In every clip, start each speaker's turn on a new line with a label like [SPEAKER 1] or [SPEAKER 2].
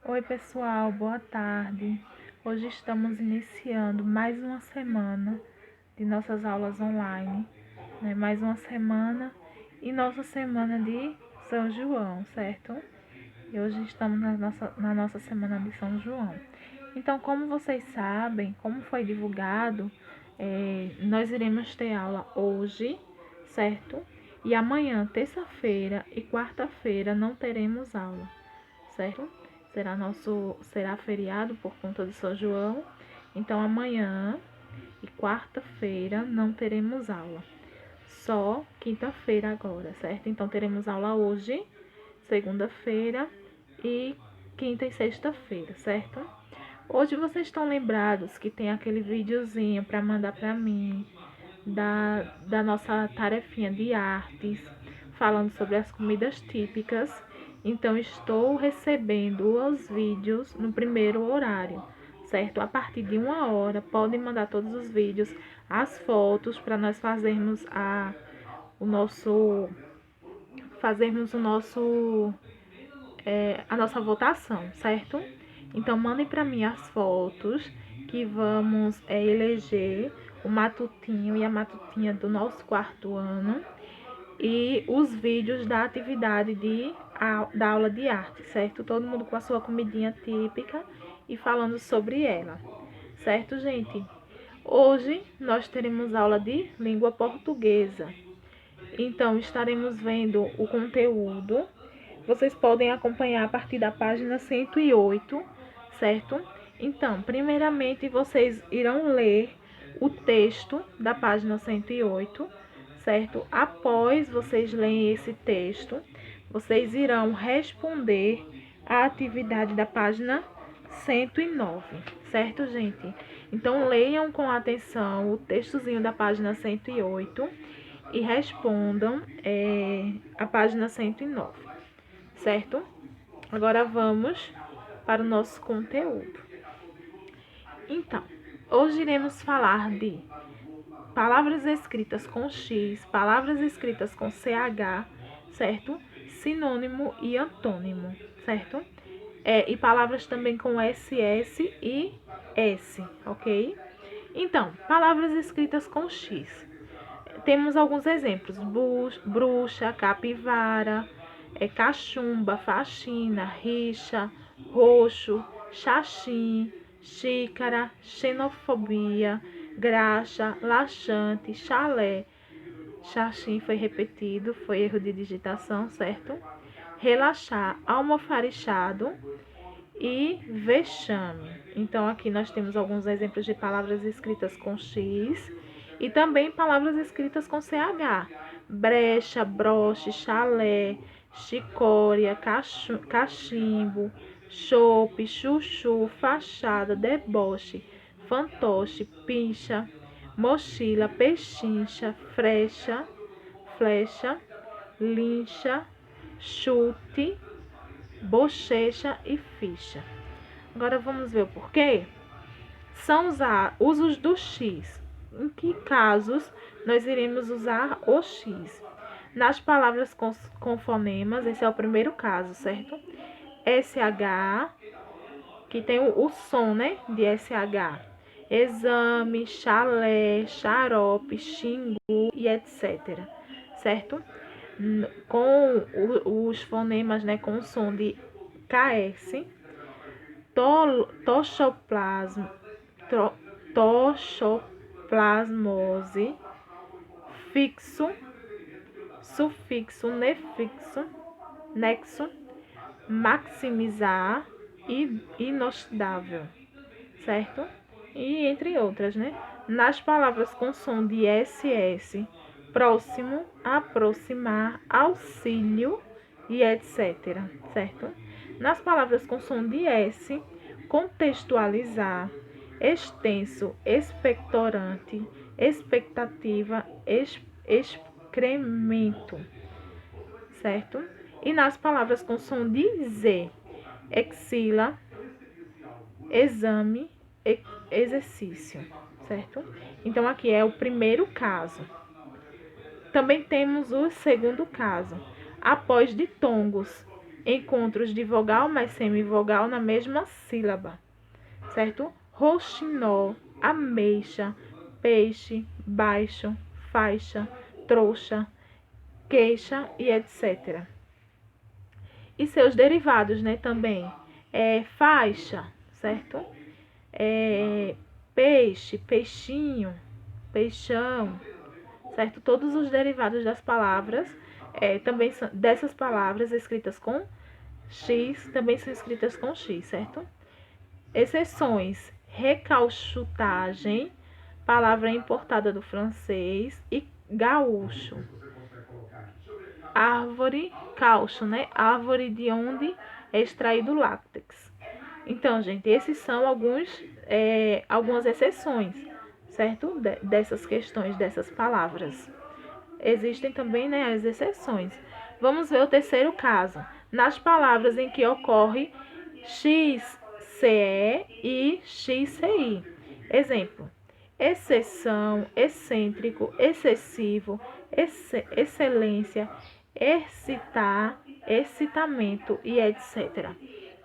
[SPEAKER 1] Oi, pessoal, boa tarde. Hoje estamos iniciando mais uma semana de nossas aulas online, né? Mais uma semana e nossa semana de São João, certo? E hoje estamos na nossa semana de São João. Então, como vocês sabem, como foi divulgado, nós iremos ter aula hoje, certo? E amanhã, terça-feira e quarta-feira, não teremos aula, certo? Será feriado por conta de São João. Então amanhã e quarta-feira não teremos aula. Só quinta-feira agora, certo? Então teremos aula hoje, segunda-feira e quinta e sexta-feira, certo? Hoje vocês estão lembrados que tem aquele videozinho para mandar para mim da nossa tarefinha de artes, falando sobre as comidas típicas. Então, estou recebendo os vídeos no primeiro horário, certo? A partir de 1 hora, podem mandar todos os vídeos, as fotos, para nós o nosso, fazermos o nosso, a nossa votação, certo? Então, mandem para mim as fotos que vamos eleger o matutinho e a matutinha do nosso quarto ano e os vídeos da atividade da aula de arte, certo? Todo mundo com a sua comidinha típica e falando sobre ela, certo, gente? Hoje nós teremos aula de língua portuguesa, então estaremos vendo o conteúdo. Vocês podem acompanhar a partir da página 108, certo? Então, primeiramente, vocês irão ler o texto da página 108, certo? Após vocês lerem esse texto, vocês irão responder a atividade da página 109, certo, gente? Então, leiam com atenção o textozinho da página 108 e respondam a página 109, certo? Agora vamos para o nosso conteúdo. Então, hoje iremos falar de palavras escritas com X, palavras escritas com CH, certo? Sinônimo e antônimo, certo? E palavras também com SS e S, ok? Então, palavras escritas com X. Temos alguns exemplos: bruxa, capivara, cachumba, faxina, rixa, roxo, xaxim, xícara, xenofobia, graxa, laxante, chalé. Xaxim foi repetido, foi erro de digitação, certo? Relaxar, almofarishado e vexame. Então, aqui nós temos alguns exemplos de palavras escritas com X e também palavras escritas com CH. Brecha, broche, chalé, chicória, cachimbo, chope, chuchu, fachada, deboche, fantoche, pincha, mochila, pechincha, flecha, lincha, chute, bochecha e ficha. Agora vamos ver o porquê. São os usos do X. Em que casos nós iremos usar o X? Nas palavras com fonemas, esse é o primeiro caso, certo? SH, que tem o som, né, de SH. Exame, chalé, xarope, xingu e etc. Certo? Com os fonemas, né, com o som de KS, toxoplasmose, fixo, sufixo, nefixo, nexo, maximizar e inoxidável, certo? E entre outras, né? Nas palavras com som de SS, próximo, aproximar, auxílio e etc, certo? Nas palavras com som de S, contextualizar, extenso, expectorante, expectativa, excremento, certo? E nas palavras com som de Z, exila, exame, exercício, certo? Então, aqui é o primeiro caso. Também temos o segundo caso, após ditongos, encontros de vogal mais semivogal na mesma sílaba, certo? Roxinol, ameixa, peixe, baixo, faixa, trouxa, queixa e etc. E seus derivados, né, também. Faixa, certo? Peixe, peixinho, peixão, certo? Todos os derivados das palavras, também são, dessas palavras escritas com X, também são escritas com X, certo? Exceções: recalchutagem, palavra importada do francês, e gaúcho. Árvore, caucho, né? Árvore de onde é extraído látex. Então, gente, esses são algumas exceções, certo? Dessas questões, dessas palavras. Existem também, né, as exceções. Vamos ver o terceiro caso. Nas palavras em que ocorre XCE e XCI. Exemplo: exceção, excêntrico, excessivo, excelência, excitar, excitamento e etc.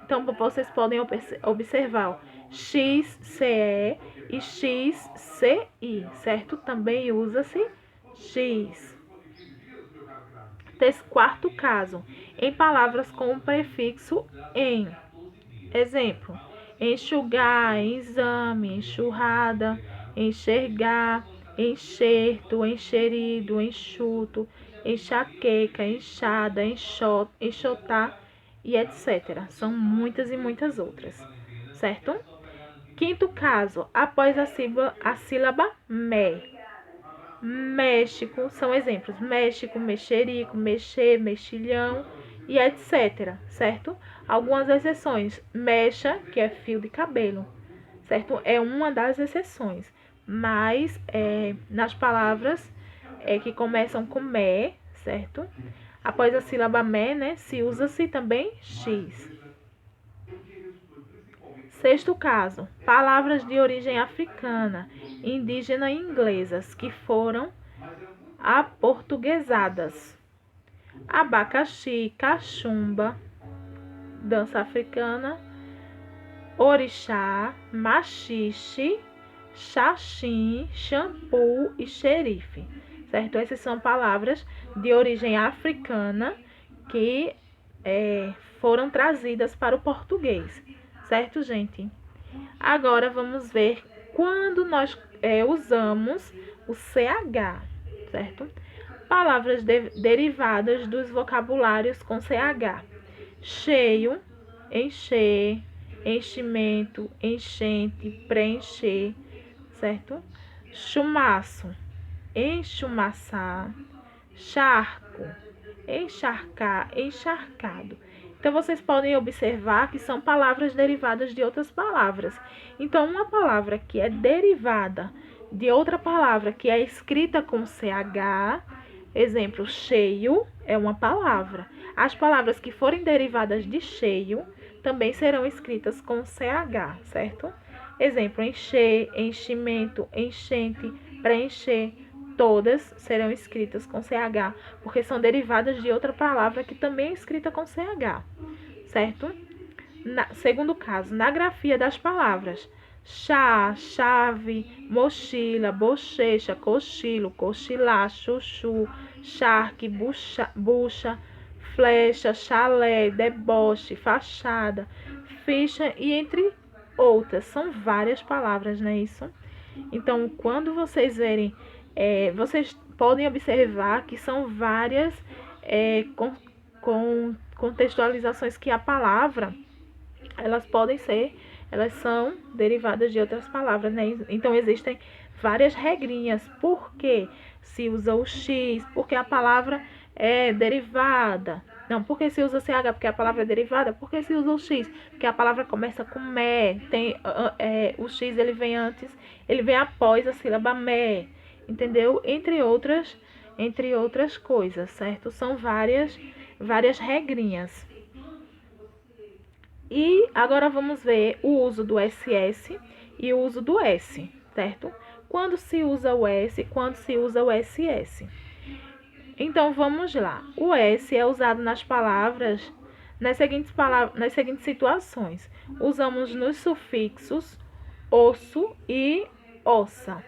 [SPEAKER 1] Então, vocês podem observar XCE e XCI, certo? Também usa-se X. Quarto caso, em palavras com o prefixo em. Exemplo: enxugar, exame, enxurrada, enxergar, enxerto, enxerido, enxuto, enxaqueca, enxada, enxotar e etc. São muitas e muitas outras, certo? Quinto caso, após a sílaba me. México, são exemplos: México, mexerico, mexer, mexilhão e etc, certo? Algumas exceções: mecha, que é fio de cabelo, certo? É uma das exceções, mas nas palavras que começam com me, certo? Após a sílaba me, né, se usa-se também x. Sexto caso, palavras de origem africana, indígena e inglesas que foram aportuguesadas: abacaxi, cachumba, dança africana, orixá, maxixe, xaxim, shampoo e xerife, certo? Essas são palavras de origem africana que foram trazidas para o português, certo, gente? Agora vamos ver quando nós usamos o CH, certo? Palavras derivadas dos vocabulários com CH: cheio, encher, enchimento, enchente, preencher, certo? Chumaço, enchumaçar, charco, encharcar, encharcado. Então, vocês podem observar que são palavras derivadas de outras palavras. Então, uma palavra que é derivada de outra palavra que é escrita com CH, exemplo, cheio, é uma palavra. As palavras que forem derivadas de cheio também serão escritas com CH, certo? Exemplo, encher, enchimento, enchente, preencher. Todas serão escritas com CH, porque são derivadas de outra palavra que também é escrita com CH, certo? Segundo caso, na grafia das palavras: chá, chave, mochila, bochecha, cochilo, cochilar, chuchu, charque, bucha, flecha, chalé, deboche, fachada, ficha e entre outras. São várias palavras, não é isso? Então, quando vocês verem, vocês podem observar que são várias contextualizações que a palavra, elas são derivadas de outras palavras, né? Então, existem várias regrinhas. Por que se usa o X? Porque a palavra é derivada. Não, porque se usa CH? Porque a palavra é derivada. Porque se usa o X? Porque a palavra começa com me. O X ele vem antes, ele vem após a sílaba me. Entendeu? Entre outras coisas, certo? São várias regrinhas. E agora vamos ver o uso do SS e o uso do S, certo? Quando se usa o S, quando se usa o SS. Então, vamos lá. O S é usado nas palavras nas seguintes situações. Usamos nos sufixos osso e ossa,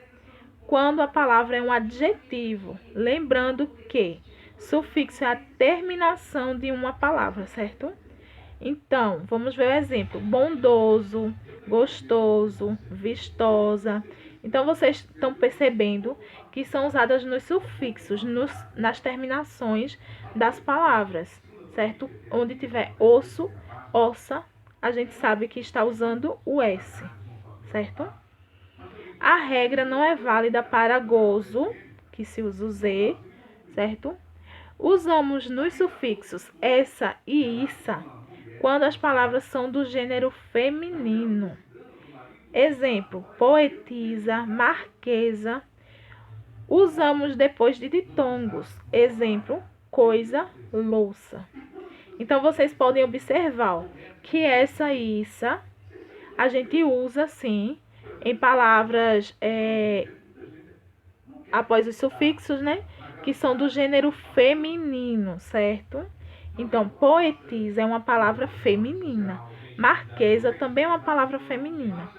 [SPEAKER 1] quando a palavra é um adjetivo, lembrando que sufixo é a terminação de uma palavra, certo? Então, vamos ver o exemplo: bondoso, gostoso, vistosa. Então, vocês estão percebendo que são usadas nos sufixos, nas terminações das palavras, certo? Onde tiver osso, ossa, a gente sabe que está usando o S, certo? A regra não é válida para gozo, que se usa o Z, certo? Usamos nos sufixos essa e issa quando as palavras são do gênero feminino. Exemplo: poetisa, marquesa. Usamos depois de ditongos. Exemplo: coisa, louça. Então, vocês podem observar que essa e issa a gente usa, sim, em palavras após os sufixos, né? Que são do gênero feminino, certo? Então, poetisa é uma palavra feminina. Marquesa também é uma palavra feminina.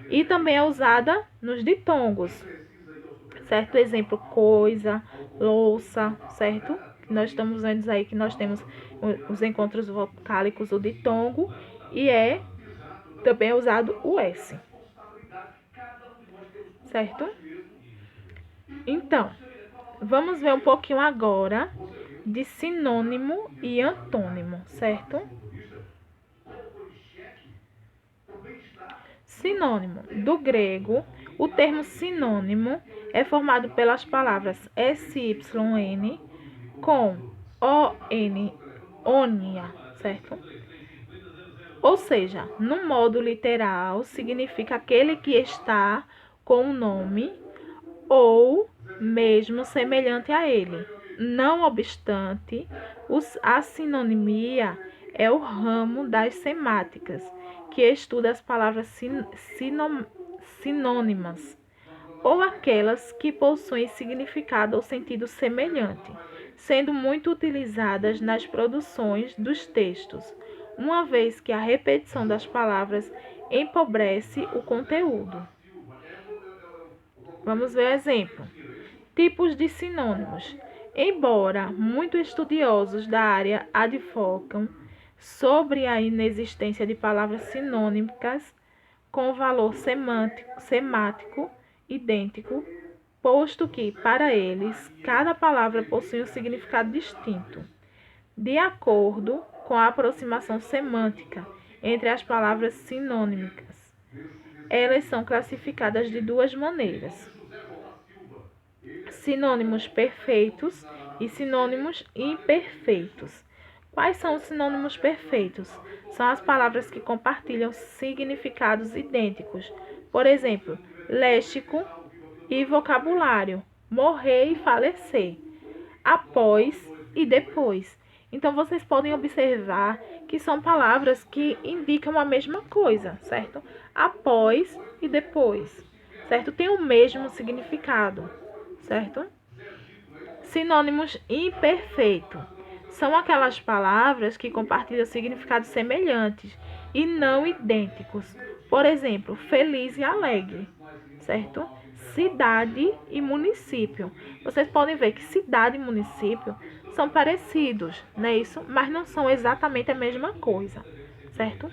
[SPEAKER 1] E também é usada nos ditongos, certo? Exemplo, coisa, louça, certo? Nós estamos vendo aí que nós temos os encontros vocálicos, o ditongo, e também é usado o S, certo? Então, vamos ver um pouquinho agora de sinônimo e antônimo, certo? Sinônimo. Do grego, o termo sinônimo é formado pelas palavras SYN com ON, ONIA, certo? Ou seja, no modo literal, significa aquele que está com o nome ou mesmo semelhante a ele. Não obstante, a sinonimia é o ramo das semáticas, que estuda as palavras sinônimas, ou aquelas que possuem significado ou sentido semelhante, sendo muito utilizadas nas produções dos textos, uma vez que a repetição das palavras empobrece o conteúdo. Vamos ver exemplo. Tipos de sinônimos. Embora muitos estudiosos da área advocam sobre a inexistência de palavras sinônimicas com valor semático idêntico, posto que, para eles, cada palavra possui um significado distinto, de acordo com a aproximação semântica entre as palavras sinônimicas. Elas são classificadas de duas maneiras: sinônimos perfeitos e sinônimos imperfeitos. Quais são os sinônimos perfeitos? São as palavras que compartilham significados idênticos. Por exemplo, léxico e vocabulário, morrer e falecer, após e depois. Então, vocês podem observar que são palavras que indicam a mesma coisa, certo? Após e depois, certo? Tem o mesmo significado, certo? Sinônimos imperfeitos são aquelas palavras que compartilham significados semelhantes e não idênticos. Por exemplo, feliz e alegre, certo? Cidade e município. Vocês podem ver que cidade e município são parecidos, não é isso? Mas não são exatamente a mesma coisa, certo?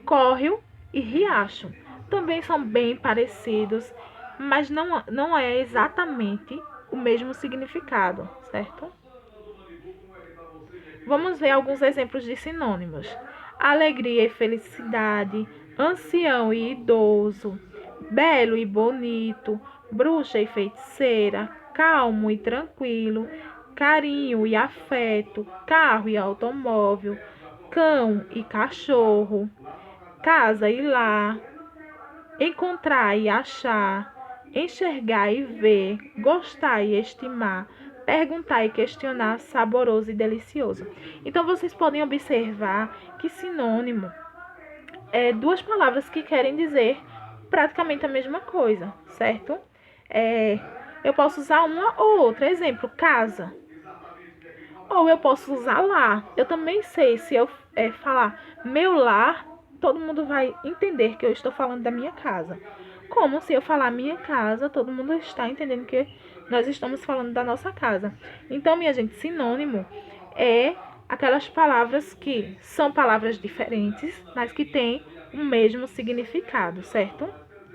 [SPEAKER 1] Córrego e riacho também são bem parecidos, mas não é exatamente o mesmo significado, certo? Vamos ver alguns exemplos de sinônimos: alegria e felicidade, ancião e idoso, belo e bonito, bruxa e feiticeira, calmo e tranquilo, carinho e afeto, carro e automóvel, cão e cachorro, casa e lar, encontrar e achar, enxergar e ver, gostar e estimar, perguntar e questionar, saboroso e delicioso. Então, vocês podem observar que sinônimo é duas palavras que querem dizer praticamente a mesma coisa, certo? Eu posso usar uma ou outra. Exemplo, casa. Ou eu posso usar lar. Eu também sei, se eu falar meu lar, todo mundo vai entender que eu estou falando da minha casa. Como se eu falar minha casa, todo mundo está entendendo que nós estamos falando da nossa casa. Então, minha gente, sinônimo é aquelas palavras que são palavras diferentes, mas que têm o mesmo significado, certo?